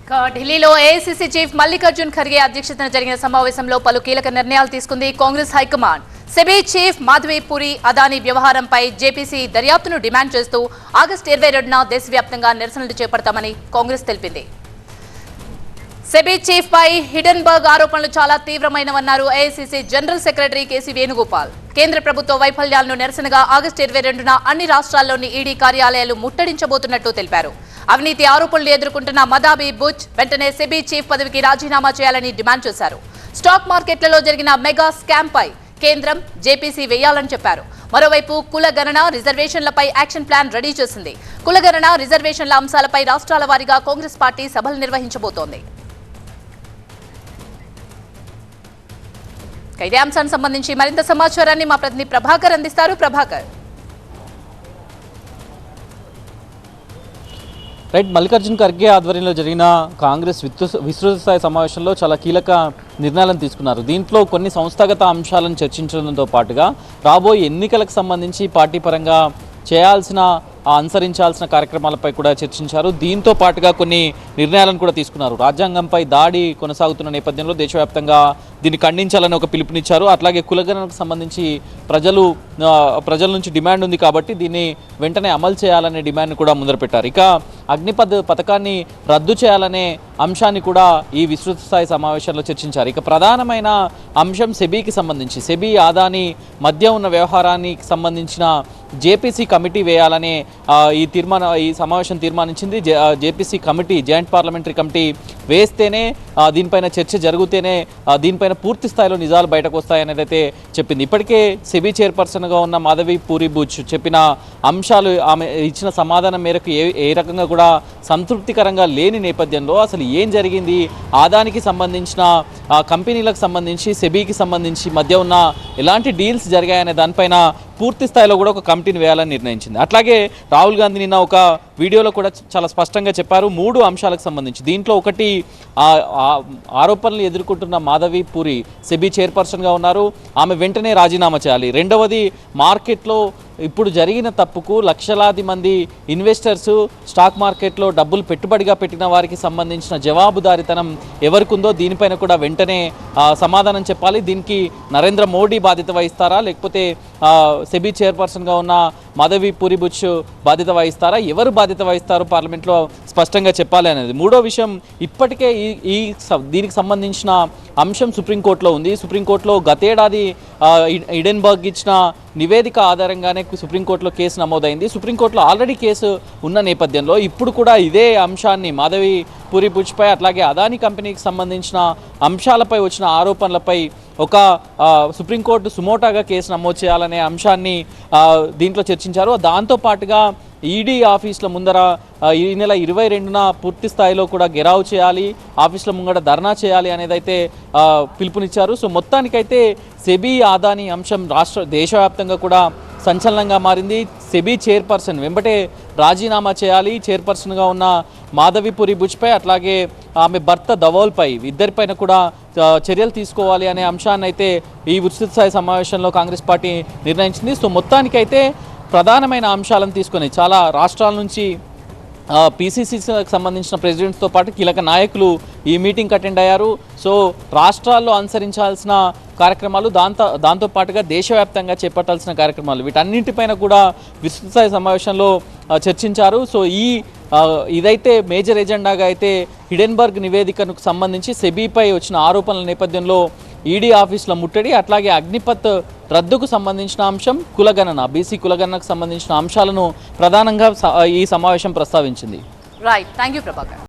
ఢిల్లీలో AICC chief Mallikarjun Kharge అధ్యక్షతన జరిగిన సమావేశంలో పలు కీలక నిర్ణయాలు తీసుకుంది Congress high command. SEBI chief Madhavi puri Adani వ్యవహారంపై జేపీసీ దర్యాప్తును డిమాండ్ చేస్తూ ఆగస్టు 22న దేశవ్యాప్తంగా నిరసనలు చేపడతామని కాంగ్రెస్ తెలిపింది. సెబీ చీఫ్ పై హిడెన్బర్గ్ ఆరోపణలు చాలా తీవ్రమైనవన్నారు AICC general secretary KC Venugopal. కేంద్ర ప్రభుత్వ వైఫల్యాలను నిరసనగా ఆగస్టు 22న అన్ని రాష్ట్రాల్లోని ఈడీ కార్యాలయాలు ముట్టడించబోతున్నట్టు తెలిపారు. అవినీతి ఆరోపణలు ఎదుర్కొంటున్న మదాబీ బుచ్ వెంటనే సెబీ చీఫ్ పదవికి రాజీనామా చేయాలని డిమాండ్ చేశారు. స్టాక్ మార్కెట్లలో జరిగిన మెగా స్కామ్ పై కేంద్రం జేపీసీ వేయాలని చెప్పారు. మరోవైపు కులగణన రిజర్వేషన్లపై యాక్షన్ ప్లాన్ రెడీ చేసింది. కులగణన రిజర్వేషన్ల అంశాలపై రాష్ట్రాల వారీగా కాంగ్రెస్ పార్టీ సభలు నిర్వహించబోతోంది. ఇదే అంశానికి సంబంధించి మరింత సమాచారాన్ని మా ప్రతినిధి ప్రభాకర్ అందిస్తారు. ప్రభాకర్, రైట్. మల్లికార్జున్ ఖర్గే ఆధ్వర్యంలో జరిగిన కాంగ్రెస్ విస్తృత స్థాయి సమావేశంలో చాలా కీలక నిర్ణయాలను తీసుకున్నారు. దీంట్లో కొన్ని సంస్థాగత అంశాలను చర్చించడంతో పాటుగా రాబోయే ఎన్నికలకు సంబంధించి పార్టీ పరంగా అనుసరించాల్సిన కార్యక్రమాలపై కూడా చర్చించారు. దీంతో పాటుగా కొన్ని నిర్ణయాలను కూడా తీసుకున్నారు. రాజ్యాంగంపై దాడి కొనసాగుతున్న నేపథ్యంలో దేశవ్యాప్తంగా దీన్ని ఖండించాలని ఒక పిలుపునిచ్చారు. అట్లాగే కులగణనకు సంబంధించి ప్రజల నుంచి డిమాండ్ ఉంది కాబట్టి దీన్ని వెంటనే అమలు చేయాలనే డిమాండ్ను కూడా ముందరపెట్టారు. ఇక అగ్నిపథ్ పథకాన్ని రద్దు చేయాలనే అంశాన్ని కూడా ఈ విస్తృత స్థాయి సమావేశంలో చర్చించారు. ఇక ప్రధానమైన అంశం సెబీకి సంబంధించి సెబీ అదానీ మధ్య ఉన్న వ్యవహారానికి సంబంధించిన జేపీసీ కమిటీ వేయాలనే ఈ సమావేశం తీర్మానించింది. JPC committee, joint parliamentary committee వేస్తేనే దీనిపైన చర్చ జరిగితేనే దీనిపైన పూర్తి స్థాయిలో నిజాలు బయటకు వస్తాయనేది అయితే చెప్పింది. ఇప్పటికే సెబీ చైర్పర్సన్గా ఉన్న మాధవి పూరి బుచ్ చెప్పిన అంశాలు, ఆమె ఇచ్చిన సమాధానం మేరకు ఏ రకంగా కూడా సంతృప్తికరంగా లేని నేపథ్యంలో అసలు ఏం జరిగింది, ఆదానికి సంబంధించిన కంపెనీలకు సంబంధించి సెబీకి సంబంధించి మధ్య ఉన్న ఎలాంటి డీల్స్ జరిగాయనే దానిపైన పూర్తి స్థాయిలో కూడా ఒక కమిటీని వేయాలని నిర్ణయించింది. అట్లాగే రాహుల్ గాంధీ నిన్న ఒక వీడియోలో కూడా చాలా స్పష్టంగా చెప్పారు 3 అంశాలకు సంబంధించి. దీంట్లో ఒకటి ఆరోపణలు ఎదుర్కొంటున్న మాధవి పూరి సెబీ చైర్పర్సన్గా ఉన్నారు, ఆమె వెంటనే రాజీనామా చేయాలి. రెండవది, మార్కెట్లో ఇప్పుడు జరిగిన తప్పుకు లక్షలాది మంది ఇన్వెస్టర్స్ స్టాక్ మార్కెట్లో డబ్బులు పెట్టుబడిగా పెట్టిన వారికి సంబంధించిన జవాబుదారీతనం ఎవరికుందో దీనిపైన కూడా వెంటనే సమాధానం చెప్పాలి. దీనికి నరేంద్ర మోడీ బాధ్యత వహిస్తారా, లేకపోతే సెబీ చైర్పర్సన్గా ఉన్న మాధవి పూరి బుచ్ బాధ్యత వహిస్తారా, ఎవరు బాధ్యత వహిస్తారు పార్లమెంట్లో స్పష్టంగా చెప్పాలి అనేది. మూడో విషయం, ఇప్పటికే దీనికి సంబంధించిన అంశం సుప్రీంకోర్టులో ఉంది. సుప్రీంకోర్టులో గతేడాది హిడెన్బర్గ్ ఇచ్చిన నివేదిక ఆధారంగానే సుప్రీంకోర్టులో కేసు నమోదైంది. సుప్రీంకోర్టులో ఆల్రెడీ కేసు ఉన్న నేపథ్యంలో ఇప్పుడు కూడా ఇదే అంశాన్ని మాధవి పూరి బుచ్పై అట్లాగే అదానీ కంపెనీకి సంబంధించిన అంశాలపై వచ్చిన ఆరోపణలపై ఒక సుప్రీంకోర్టు సుమోటాగా కేసు నమోదు చేయాలనే అంశాన్ని దీంట్లో చర్చించారు. దాంతోపాటుగా ఈడీ ఆఫీసుల ముందర ఈ నెల 22న పూర్తి స్థాయిలో కూడా గెరావ్ చేయాలి, ఆఫీసుల ముంగట ధర్నా చేయాలి అనేది అయితే పిలుపునిచ్చారు. సో మొత్తానికైతే సెబీ అదానీ అంశం దేశవ్యాప్తంగా కూడా సంచలనంగా మారింది. సెబీ చైర్పర్సన్ వెంబటే రాజీనామా చేయాలి, చైర్పర్సన్గా ఉన్న మాధవి పూరి బుచ్పై అట్లాగే ఆమె భర్త ధవోల్పై ఇద్దరిపైన కూడా చర్యలు తీసుకోవాలి అనే అంశాన్ని అయితే ఈ విస్తృత స్థాయి సమావేశంలో కాంగ్రెస్ పార్టీ నిర్ణయించింది. సో మొత్తానికైతే ప్రధానమైన అంశాలను తీసుకొని చాలా రాష్ట్రాల నుంచి పీసీసీకి సంబంధించిన ప్రెసిడెంట్స్తో పాటు కీలక నాయకులు ఈ మీటింగ్కి అటెండ్ అయ్యారు. సో రాష్ట్రాల్లో అనుసరించాల్సిన కార్యక్రమాలు, దాంతోపాటుగా దేశవ్యాప్తంగా చేపట్టాల్సిన కార్యక్రమాలు, వీటన్నింటిపైన కూడా విస్తృత స్థాయి సమావేశంలో చర్చించారు. సో ఇదైతే మేజర్ ఎజెండాగా అయితే హిడెన్బర్గ్ నివేదికకు సంబంధించి సెబీపై వచ్చిన ఆరోపణల నేపథ్యంలో ఈడీ ఆఫీసుల ముట్టడి, అట్లాగే అగ్నిపథ్ రద్దుకు సంబంధించిన అంశం, కులగణన, బీసీ కులగణనకు సంబంధించిన అంశాలను ప్రధానంగా ఈ సమావేశం ప్రస్తావించింది. Right, thank you Prabhakar.